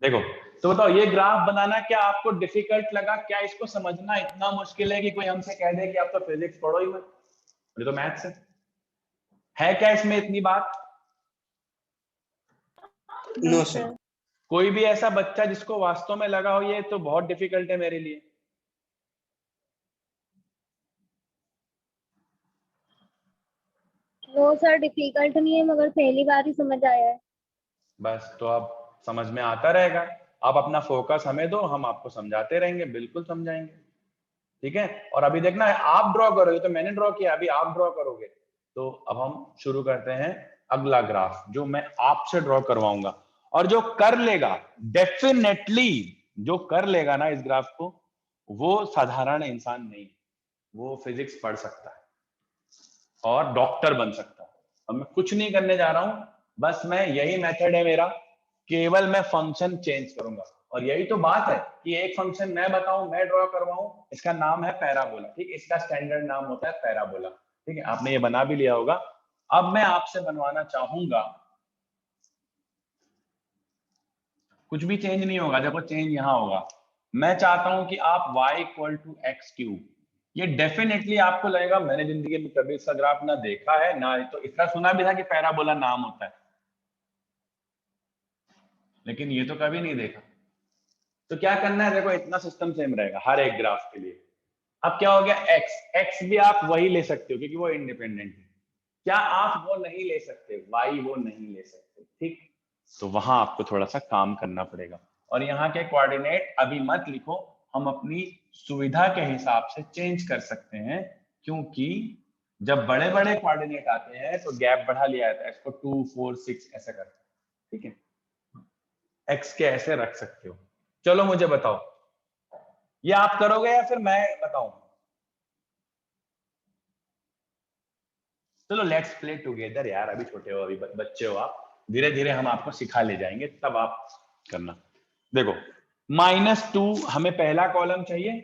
देखो तो बताओ, ये ग्राफ बनाना क्या आपको डिफिकल्ट लगा? क्या इसको समझना इतना मुश्किल है कि कोई हमसे कह दे कि आप तो फिजिक्स पढ़ो ही मत, ये तो मैथ्स है क्या इसमें इतनी बात? No sir. कोई भी ऐसा बच्चा जिसको वास्तव में लगा हो ये तो बहुत डिफिकल्ट है मेरे लिए? नो सर, डिफिकल्ट नहीं है, मगर पहली बार ही समझ आया है। बस तो अब समझ में आता रहेगा। आप अपना फोकस हमें दो, हम आपको समझाते रहेंगे, बिल्कुल समझाएंगे, ठीक है? और अभी देखना है आप ड्रॉ करोगे, तो मैंने ड्रॉ किया, अभी आप ड्रॉ करोगे। तो अब हम शुरू करते हैं अगला ग्राफ जो मैं आपसे ड्रॉ करवाऊंगा। और जो कर लेगा, डेफिनेटली जो कर लेगा ना इस ग्राफ को, वो साधारण इंसान नहीं, वो फिजिक्स पढ़ सकता है और डॉक्टर बन सकता है। अब मैं कुछ नहीं करने जा रहा हूं, बस मैं यही मेथड है मेरा, केवल मैं फंक्शन चेंज करूंगा। और यही तो बात है कि एक फंक्शन मैं बताऊं, मैं ड्रॉ करवाऊं, इसका नाम है पैराबोला, ठीक? इसका स्टैंडर्ड नाम होता है पैराबोला, ठीक है? आपने ये बना भी लिया होगा। अब मैं आपसे बनवाना चाहूंगा, कुछ भी चेंज नहीं होगा, देखो चेंज यहां होगा। मैं चाहता हूं कि आप y equal to x cube, ये डेफिनेटली आपको लगेगा मैंने जिंदगी में कभी इसका ग्राफ ना देखा है ना, तो इसका सुना भी था कि पैराबोला नाम होता है, लेकिन ये तो कभी नहीं देखा। तो क्या करना है, देखो इतना सिस्टम सेम रहेगा हर एक ग्राफ के लिए। अब क्या हो गया, x x भी आप वही ले सकते हो क्योंकि वो इंडिपेंडेंट है। क्या आप वो नहीं ले सकते, y वो नहीं ले सकते, ठीक? तो वहां आपको थोड़ा सा काम करना पड़ेगा। और यहाँ के कोऑर्डिनेट अभी मत लिखो, हम अपनी सुविधा के हिसाब से चेंज कर सकते हैं, क्योंकि जब बड़े बड़े कोऑर्डिनेट आते हैं तो गैप बढ़ा लिया जाता है, इसको 2 4 6 ऐसा करते हैं, ठीक है? x के ऐसे रख सकते हो। चलो मुझे बताओ, ये आप करोगे या फिर मैं बताऊं? चलो लेट्स प्ले टुगेदर यार, अभी छोटे हो, अभी बच्चे हो आप, धीरे धीरे हम आपको सिखा ले जाएंगे, तब आप करना। देखो -2 हमें पहला कॉलम चाहिए,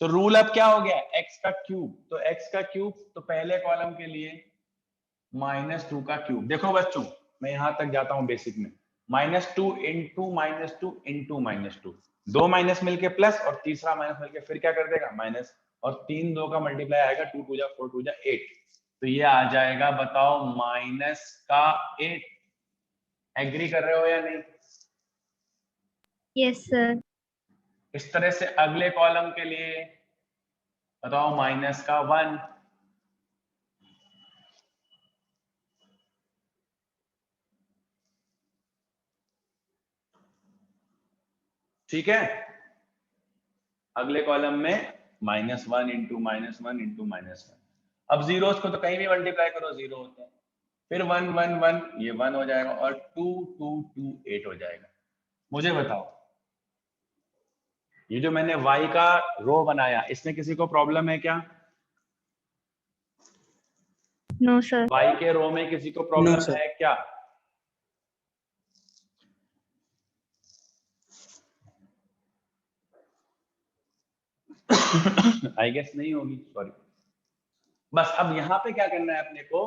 तो रूल अब क्या हो गया, x का क्यूब, तो x का क्यूब तो पहले कॉलम के लिए -2 का क्यूब। देखो बच्चों मैं यहां तक जाता हूं बेसिक में, -2 इंटू -2 दो माइनस मिलके प्लस और तीसरा माइनस मिलके फिर क्या कर देगा माइनस, और 3 2 का मल्टीप्लाई आएगा 2 2 जा 4 2 जा 8, तो ये आ जाएगा, बताओ -8। एग्री कर रहे हो या नहीं? Yes sir. इस तरह से अगले कॉलम के लिए बताओ -1। ठीक है, अगले कॉलम में -1 इंटू -1 इंटू -1। अब जीरोस को तो कहीं भी मल्टीप्लाई करो जीरो होते हैं, फिर 1 1 1 ये 1 हो जाएगा और 2 2 2 8 हो जाएगा। मुझे बताओ ये जो मैंने y का रो बनाया, इसमें किसी को प्रॉब्लम है क्या? No sir. y के रो में किसी को नो प्रॉब्लम सर। है क्या? आई गेस नहीं होगी, सॉरी। बस अब यहाँ पे क्या करना है अपने को,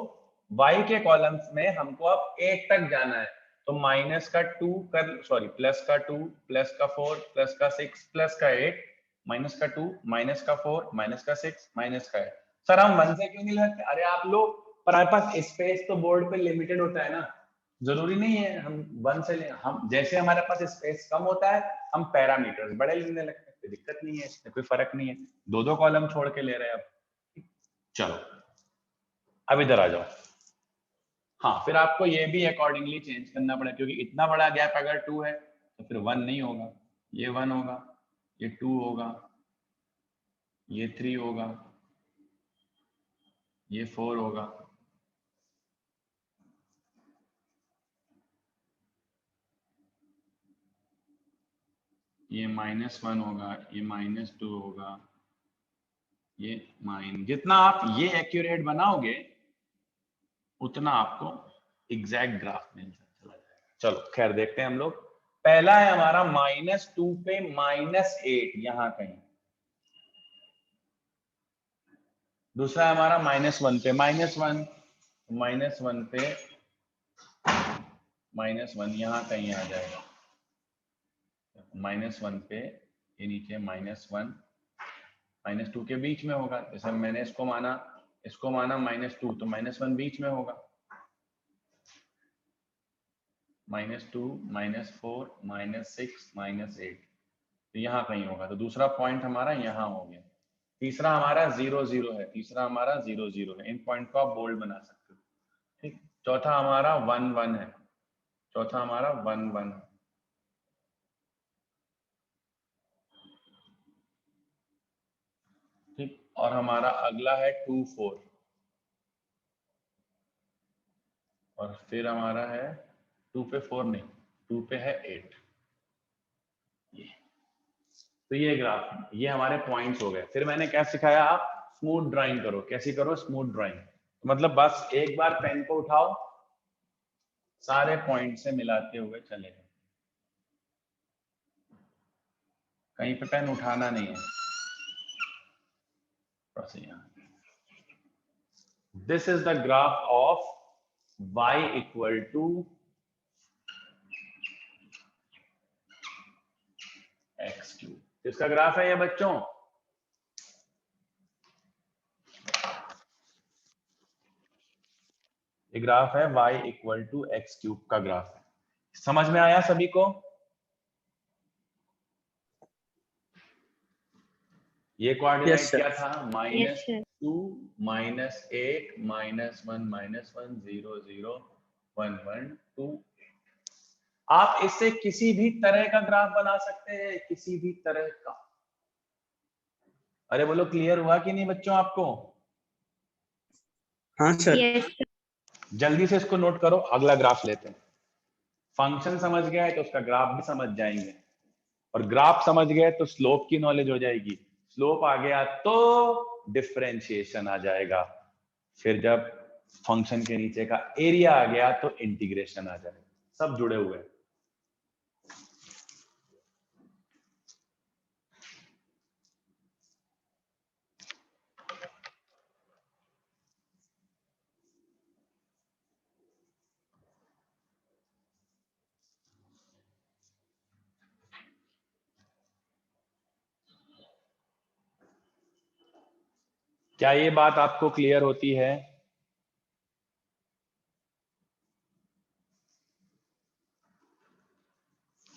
y के कॉलम्स में हमको अब 8 तक जाना है, तो -2 कर, सॉरी +2 +4 +6 +8, -2 -4 -6 -8। सर हम 1 से क्यों नहीं लगते? अरे आप लोग, पर हमारे पास स्पेस तो बोर्ड पे लिमिटेड होता है ना, जरूरी नहीं है हम 1 से ले, हम जैसे हमारे पास स्पेस कम होता है हम पैरामीटर्स बड़े लेने लगते हैं, कोई दिक्कत नहीं है, इसमें कोई फर्क नहीं है, दो कॉलम छोड़ के ले रहे हैं अब। चलो अब इधर आ जाओ। हाँ फिर आपको ये भी अकॉर्डिंगली चेंज करना पड़ेगा, क्योंकि इतना बड़ा गैप अगर 2 है तो फिर 1 नहीं होगा, ये 1 होगा, ये 2 होगा, ये 3 होगा, ये 4 होगा, ये -1 होगा, ये -2 होगा, ये जितना आप ये एक्यूरेट बनाओगे उतना आपको एग्जैक्ट ग्राफ मिल चला जाएगा। चलो खैर देखते हैं हम लोग। पहला है हमारा -2 पे -8 यहां कहीं, दूसरा है हमारा -1 पे -1 पे -1 यहां कहीं आ जाएगा, -1 पे ये नीचे -1 -2 के बीच में होगा। जैसे मैंने इसको माना -2, तो -1 बीच में होगा। -2 -4 -6 -8, तो यहाँ कहीं होगा। तो दूसरा पॉइंट हमारा यहाँ हो गया। तीसरा हमारा 0 0 है, तीसरा हमारा 0 0 है। इन पॉइंट को आप बोल्ड बना सकते हो। ठीक, चौथा हमारा 1 1 है, चौथा हमारा 1 1 है। ठीक, और हमारा अगला है 2 4, और फिर हमारा है 2 पे 4 नहीं, 2 पे है 8। तो ये ग्राफ, ये हमारे पॉइंट्स हो गए। फिर मैंने क्या सिखाया, आप स्मूथ ड्राइंग करो। कैसी करो? Smooth drawing. मतलब बस एक बार पेन को उठाओ, सारे पॉइंट से मिलाते हुए चले, कहीं पे पेन उठाना नहीं है। This is the graph of y equal to x cube. किसका ग्राफ है ये बच्चों? ये ग्राफ है y equal to x cube का ग्राफ है। समझ में आया सभी को? ये कोऑर्डिनेट Yes, क्या sir. था? Yes, sir. -2 -8 -1 -1 0 0 1 1 2। आप इससे किसी भी तरह का ग्राफ बना सकते हैं, किसी भी तरह का। अरे बोलो, क्लियर हुआ कि नहीं बच्चों आपको? हाँ सर। Yes, sir. जल्दी से इसको नोट करो, अगला ग्राफ लेते हैं। फंक्शन समझ गए तो उसका ग्राफ भी समझ जाएंगे, और ग्राफ समझ गए तो स्लोप की नॉलेज हो जाएगी। स्लोप आ गया तो डिफरेंशिएशन आ जाएगा। फिर जब फंक्शन के नीचे का एरिया आ गया तो इंटीग्रेशन आ जाएगा। सब जुड़े हुए हैं। क्या ये बात आपको क्लियर होती है?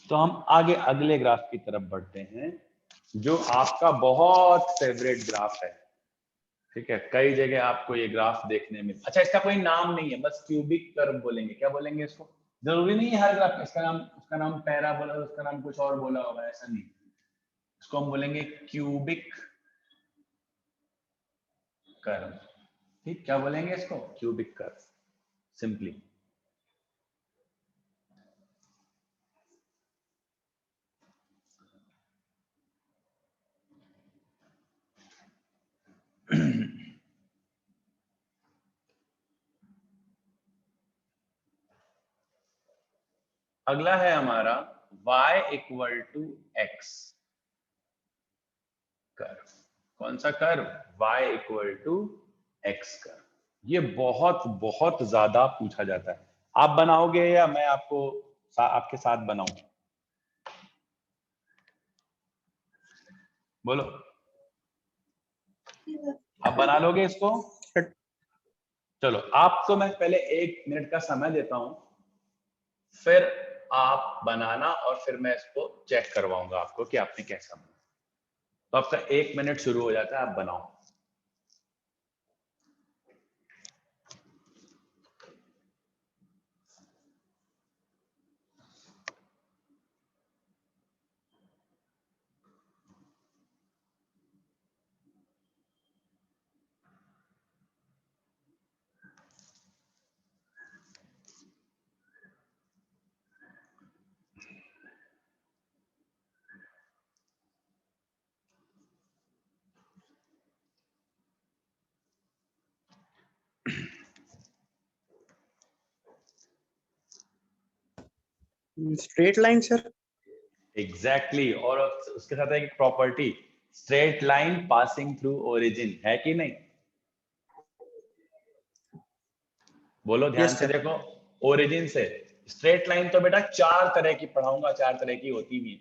तो हम आगे अगले ग्राफ की तरफ बढ़ते हैं, जो आपका बहुत फेवरेट ग्राफ है। ठीक है, कई जगह आपको ये ग्राफ देखने में, अच्छा इसका कोई नाम नहीं है, बस क्यूबिक कर्व बोलेंगे। क्या बोलेंगे इसको? जरूरी नहीं है हर ग्राफ उसका नाम पैरा बोला, उसका नाम कुछ और बोला होगा, ऐसा नहीं। इसको हम बोलेंगे क्यूबिक कर्व। ठीक, क्या बोलेंगे इसको? Cubic curve, simply. अगला है हमारा y equal to x curve. कौन सा curve? y equal to x curve. ये बहुत बहुत ज्यादा पूछा जाता है। आप बनाओगे या मैं आपके साथ बनाऊं? बोलो, आप बना लोगे इसको? चलो, आपको मैं पहले 1 मिनट का समय देता हूं, फिर आप बनाना, और फिर मैं इसको चेक करवाऊंगा आपको कि आपने कैसा बना। तो आपका 1 मिनट शुरू हो जाता है, आप बनाओ। Straight line sir. एग्जैक्टली, और उसके साथ एक property, straight line passing through origin, है कि नहीं? बोलो ध्यान Yes, से sir. देखो। ओरिजिन से स्ट्रेट लाइन तो बेटा 4 तरह की पढ़ाऊंगा, 4 तरह की होती भी है।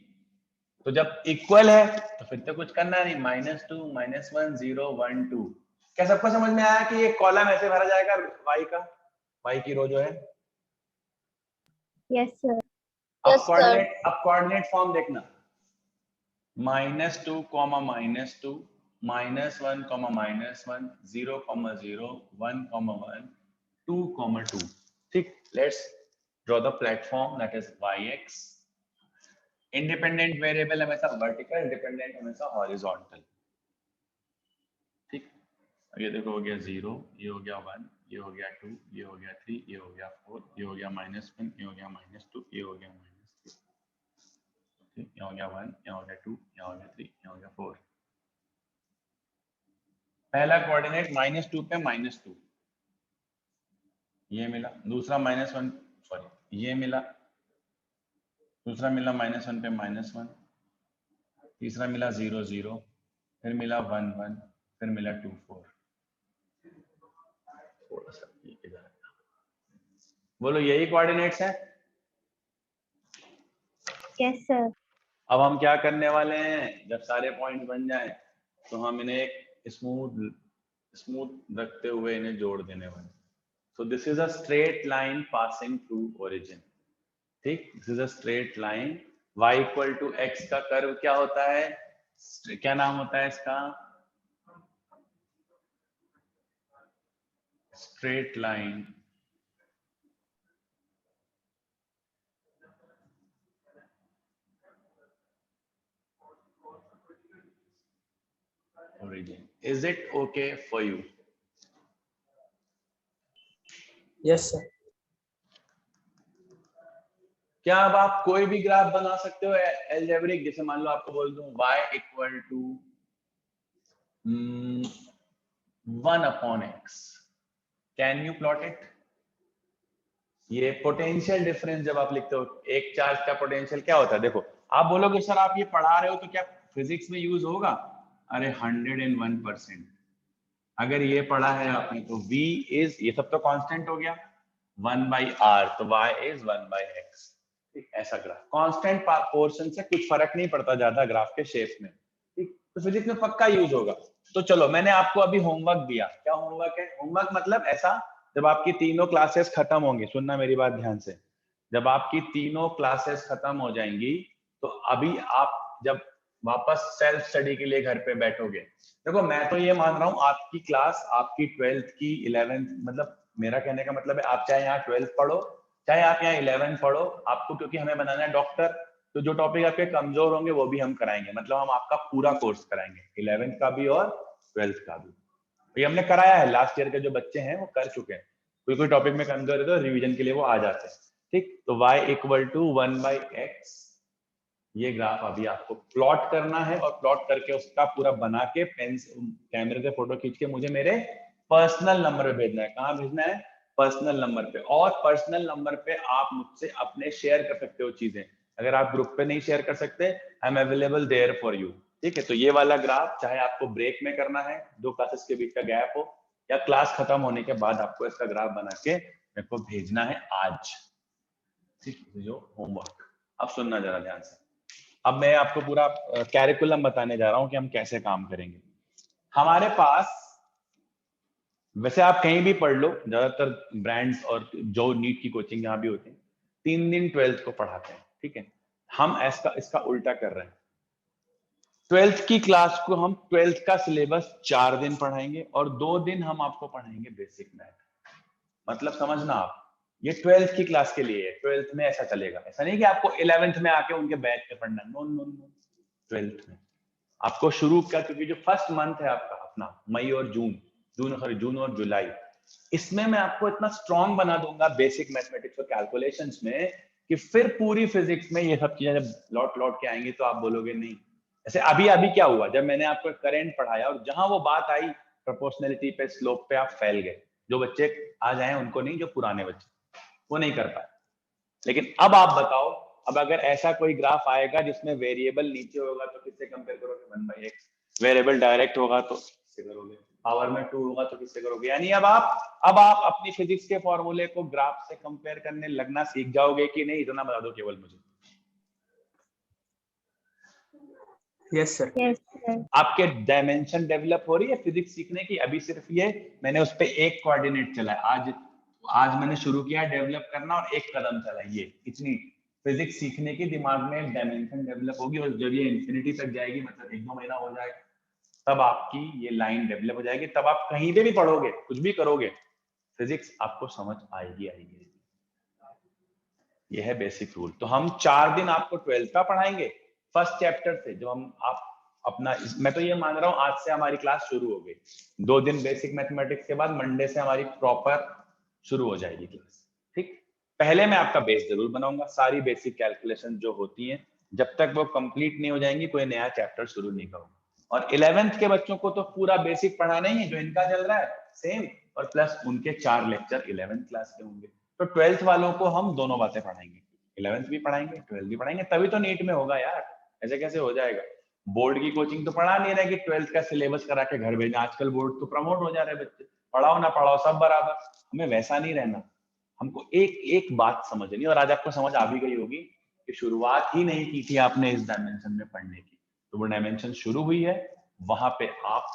तो जब इक्वल है तो फिर तो कुछ करना नहीं, -2 -1 0 1 2। क्या सबको समझ में आया कि ये कॉलम ऐसे भरा जाएगा y का, y की रो जो है? Yes sir. अब कोऑर्डिनेट फॉर्म देखना, -2, -2, -1, -1, 0, 0, 1, 1, 2, 2। ठीक, let's draw the platform that is yx। Independent variable हमेशा वर्टिकल, डिपेंडेंट हमेशा हॉरिजॉन्टल। ठीक, ये देखो हो गया 0, ये हो गया 1, ये हो गया 2, ये हो गया 3, ये हो गया 4, ये हो गया -1, ये हो गया -2, ये हो गया -3, ठीक, ये हो गया 1, ये हो गया 2, ये हो गया 3, ये हो गया 4। पहला कोऑर्डिनेट -2 पे -2, ये मिला। दूसरा -1, सॉरी ये मिला। दूसरा मिला -1 पे -1। तीसरा मिला 0 0, फिर मिला 1 1, फिर मिला 2 4। थोड़ा सा इधर बोलो, यही कोऑर्डिनेट्स हैं। Yes sir. अब हम क्या करने वाले हैं, जब सारे पॉइंट बन जाए तो हम इन्हें एक स्मूथ रखते हुए इन्हें जोड़ देने वाले। So this is a straight line passing through origin. ठीक, this is a straight line. y equal to x का कर्व क्या होता है, क्या नाम होता है इसका? Straight line origin. Is it okay for you? Yes sir. क्या अब आप कोई भी ग्राफ बना सकते हो एल्जेब्रिक? जैसे मान लो आपको बोल दूं y equal to 1/x, can you plot it? ये पोटेंशियल डिफरेंस जब आप लिखते हो, एक चार्ज का पोटेंशियल क्या होता है, देखो आप बोलोगे सर आप ये पढ़ा रहे हो तो क्या फिजिक्स में यूज होगा? अरे 101%। अगर ये पढ़ा है आपने तो v इज, ये सब तो कांस्टेंट हो गया, 1/r, तो y इज 1/x। ठीक, ऐसा ग्राफ कांस्टेंट पोर्शन से कुछ फर्क नहीं पड़ता ज्यादा ग्राफ के शेप में। ठीक, तो फिजिक्स में पक्का यूज होगा। तो चलो मैंने आपको अभी होमवर्क दिया। क्या होमवर्क है? होमवर्क मतलब ऐसा, जब आपकी तीनों क्लासेस खत्म होंगी, सुनना मेरी बात ध्यान से, जब आपकी तीनों क्लासेस खत्म हो जाएंगी तो अभी आप जब वापस सेल्फ स्टडी के लिए घर पे बैठोगे, देखो मैं तो ये मान रहा हूँ आपकी क्लास, आपकी 12th की 11th, मतलब मेरा कहने का मतलब है आप चाहे यहाँ 12th पढ़ो चाहे आप यहाँ 11th पढ़ो, आपको क्योंकि हमें बनाना है डॉक्टर, तो जो टॉपिक आपके कमजोर होंगे वो भी हम कराएंगे, मतलब हम आपका पूरा कोर्स कराएंगे, 11th का भी और 12th का भी। ये हमने कराया है, लास्ट ईयर के जो बच्चे हैं वो कर चुके हैं। कोई कोई टॉपिक में कमजोर है तो रिवीजन के लिए वो आ जाते हैं। ठीक, तो y इक्वल टू 1/x, ये ग्राफ अभी आपको प्लॉट करना है और प्लॉट करके उसका पूरा बना के पेन कैमरे से फोटो खींच के मुझे मेरे पर्सनल नंबर पे भेजना है। कहाँ भेजना है? पर्सनल नंबर पे। और पर्सनल नंबर पे आप मुझसे अपने शेयर कर सकते हो चीजें। अगर आप ग्रुप पे नहीं शेयर कर सकते, I am available there for you. ठीक है, तो ये वाला ग्राफ चाहे आपको ब्रेक में करना है, 2 क्लासेस के बीच का गैप हो, या क्लास खत्म होने के बाद आपको इसका ग्राफ बना के मेरे को भेजना है आज। ठीक, जो होमवर्क, अब सुनना जरा ध्यान से। अब मैं आपको पूरा कैरिकुलम बताने जा रहा हूं कि हम कैसे काम करेंगे। हमारे पास, वैसे आप कहीं भी पढ़ लो, ज्यादातर ब्रांड्स और जो नीट की कोचिंग यहाँ भी होती है, 3 दिन 12th को पढ़ाते हैं। ठीक है, हम इसका उल्टा कर रहे हैं। 12th की क्लास को हम 12th का सिलेबस 4 दिन पढ़ाएंगे और 2 दिन हम आपको पढ़ाएंगे बेसिक मैथ। मतलब समझना आप, ये 12th की क्लास के लिए है, 12th में ऐसा चलेगा। ऐसा नहीं कि आपको 11th में आके उनके बैच पे पढ़ना, नो नो नो, 12th में आपको शुरू का, क्योंकि जो फर्स्ट मंथ है आपका अपना मई और जून और जुलाई, इसमें मैं आपको इतना स्ट्रॉन्ग बना दूंगा बेसिक मैथमेटिक्स और कैलकुलेशंस में कि फिर पूरी फिजिक्स में ये सब चीजें जब लौट के आएंगी तो आप बोलोगे नहीं। ऐसे अभी अभी क्या हुआ, जब मैंने आपको करंट पढ़ाया और जहां वो बात आई प्रोपोर्शनलिटी पे, स्लोप पे, आप फैल गए। जो बच्चे आ जाए उनको नहीं, जो पुराने बच्चे वो नहीं कर पाए। लेकिन अब आप बताओ, अब अगर ऐसा कोई ग्राफ आएगा जिसमें वेरिएबल नीचे होगा तो किससे कंपेयर करोगे? 1/x। वेरिएबल डायरेक्ट होगा तो किससे करोगे? पावर में 2 होगा तो किससे करोगे? यानी अब आप अपनी फिजिक्स के फॉर्मूले को ग्राफ से कंपेयर करने लगना सीख जाओगे कि नहीं, इतना बता दो केवल मुझे। Yes sir. Yes sir. आपके डायमेंशन डेवलप हो रही है फिजिक्स सीखने की? अभी सिर्फ ये मैंने उस पे एक कोऑर्डिनेट चला है, आज मैंने शुरू किया डेवलप करना और एक कदम चला, ये इतनी फिजिक्स सीखने की दिमाग में एक डायमेंशन डेवलप होगी, और जब ये इंफिनिटी तक जाएगी, मतलब 1-2 महीना हो जाएगा, तब आपकी ये लाइन डेवलप हो जाएगी, तब आप कहीं पे भी पढ़ोगे, कुछ भी करोगे, फिजिक्स आपको समझ आएगी। ये है बेसिक रूल। तो हम 4 दिन आपको 12th का पढ़ाएंगे फर्स्ट चैप्टर से, जो हम आप अपना, मैं तो ये मान रहा हूँ आज से हमारी क्लास शुरू हो गई, 2 दिन बेसिक मैथमेटिक्स के बाद मंडे से हमारी प्रॉपर शुरू हो जाएगी क्लास, ठीक। पहले मैं आपका बेस जरूर बनाऊंगा, सारी बेसिक कैलकुलेशन जो होती हैं, जब तक वो कंप्लीट नहीं हो जाएंगी कोई नया चैप्टर शुरू नहीं करूंगा। और 11th के बच्चों को तो पूरा बेसिक पढ़ाना ही है, जो इनका चल रहा है सेम, और प्लस उनके 4 लेक्चर 11th क्लास के होंगे। तो 12th वालों को हम दोनों बातें पढ़ाएंगे, 11th भी पढ़ाएंगे 12th भी पढ़ाएंगे, तभी तो नीट में होगा यार, ऐसे कैसे हो जाएगा। बोर्ड की कोचिंग तो पढ़ा नहीं रहा कि 12th का सिलेबस करा के घर भेजना, आजकल बोर्ड तो प्रमोट हो जा रहे हैं बच्चे, पढ़ाओ ना पढ़ाओ सब बराबर, हमें वैसा नहीं रहना, हमको एक एक बात समझनी। और आज आपको समझ आ भी गई होगी कि शुरुआत ही नहीं की थी आपने इस डायमेंशन में पढ़ने की, तो वो डायमेंशन शुरू हुई है, वहां पे आप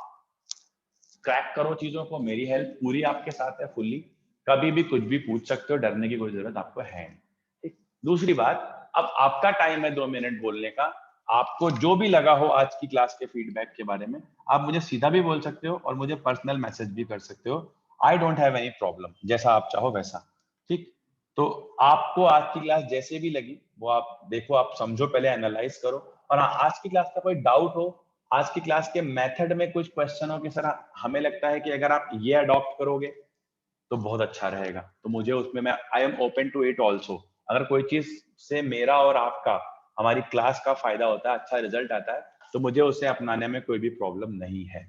क्रैक करो चीजों को, मेरी हेल्प पूरी आपके साथ है फुल्ली, कभी भी कुछ भी पूछ सकते हो, डरने की कोई जरूरत आपको है नहीं, ठीक। दूसरी बात, अब आपका टाइम है 2 मिनट बोलने का, आपको जो भी लगा हो आज की क्लास के फीडबैक के बारे में, आप मुझे सीधा भी बोल सकते हो और मुझे पर्सनल मैसेज भी कर सकते हो, I don't have any problem, जैसा आप चाहो वैसा, ठीक। तो आपको आज की क्लास जैसे भी लगी वो आप देखो, आप समझो, पहले एनालाइज करो, और हाँ, आज की क्लास का कोई डाउट हो, आज की क्लास के मेथड में कुछ क्वेश्चन हो कि सर हमें लगता है कि अगर आप ये अडॉप्ट करोगे तो बहुत अच्छा रहेगा, तो मुझे उसमें, मैं I am open to it also. अगर कोई चीज से मेरा और आपका, हमारी क्लास का फायदा होता है, अच्छा रिजल्ट आता है, तो मुझे उसे अपनाने में कोई भी प्रॉब्लम नहीं है।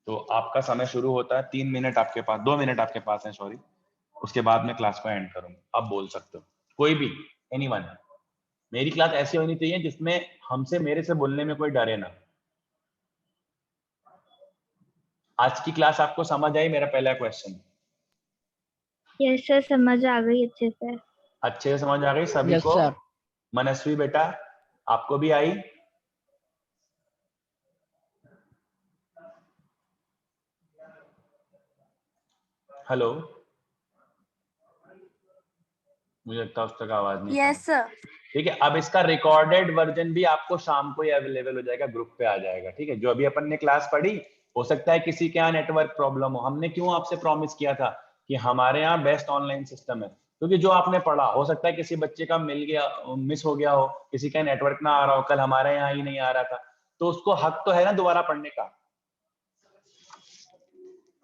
तो आपका समय शुरू होता है, 3 मिनट आपके पास, 2 मिनट आपके पास है, सॉरी, उसके बाद मैं क्लास को एंड करूंगा। आप बोल सकते हो, कोई भी, एनीवन। मेरी क्लास ऐसी होनी चाहिए जिसमें हमसे, मेरे से बोलने में कोई डरे ना। आज की क्लास आपको समझ आई? मेरा पहला क्वेश्चन। यस सर, समझ आ गई अच्छे से। अच्छे से समझ आ गई सभी यस को? सर। मनस्वी बेटा, आपको भी आई? हेलो, मुझे लगता है उस तक आवाज नहीं। Yes sir. ठीक है, अब इसका रिकॉर्डेड वर्जन भी आपको शाम को ही अवेलेबल हो जाएगा, ग्रुप पे आ जाएगा, ठीक है। जो अभी अपन ने क्लास पढ़ी, हो सकता है किसी के यहाँ नेटवर्क प्रॉब्लम हो, हमने क्यों आपसे प्रॉमिस किया था कि हमारे यहाँ बेस्ट ऑनलाइन सिस्टम है, क्योंकि जो आपने पढ़ा, हो सकता है किसी बच्चे का मिल गया, मिस हो गया हो, किसी का नेटवर्क ना आ रहा हो, कल हमारे यहाँ ही नहीं आ रहा था, तो उसको हक तो है ना दोबारा पढ़ने का।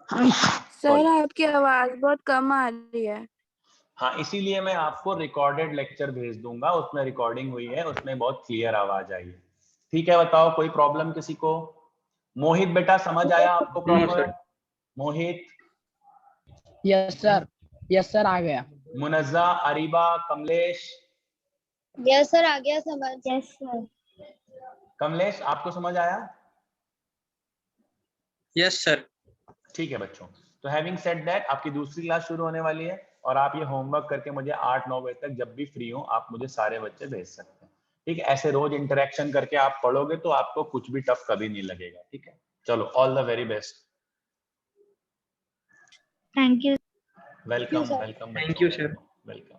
सर आपकी आवाज बहुत कम आ रही है। हाँ, इसीलिए मैं आपको रिकॉर्डेड लेक्चर भेज दूंगा, उसमें रिकॉर्डिंग हुई है, उसमें बहुत क्लियर आवाज आई है, ठीक है। बताओ, कोई प्रॉब्लम किसी को? मोहित बेटा, समझ आया आपको proper? Mohit, yes sir. Yes sir, आ गया। मुनज्जा, अरीबा, कमलेश? यस सर, आ गया समझ। Yes sir. कमलेश, आपको समझ आया? Yes sir. ठीक है बच्चों, तो हैविंग सेड दैट, आपकी दूसरी क्लास शुरू होने वाली है, और आप ये होमवर्क करके मुझे 8-9 बजे तक जब भी फ्री हो, आप मुझे सारे बच्चे भेज सकते हैं, ठीक है। ऐसे रोज इंटरेक्शन करके आप पढ़ोगे तो आपको कुछ भी टफ कभी नहीं लगेगा, ठीक है। चलो, all the very best. Thank you. Welcome sir. Welcome Thank you, sir. Welcome.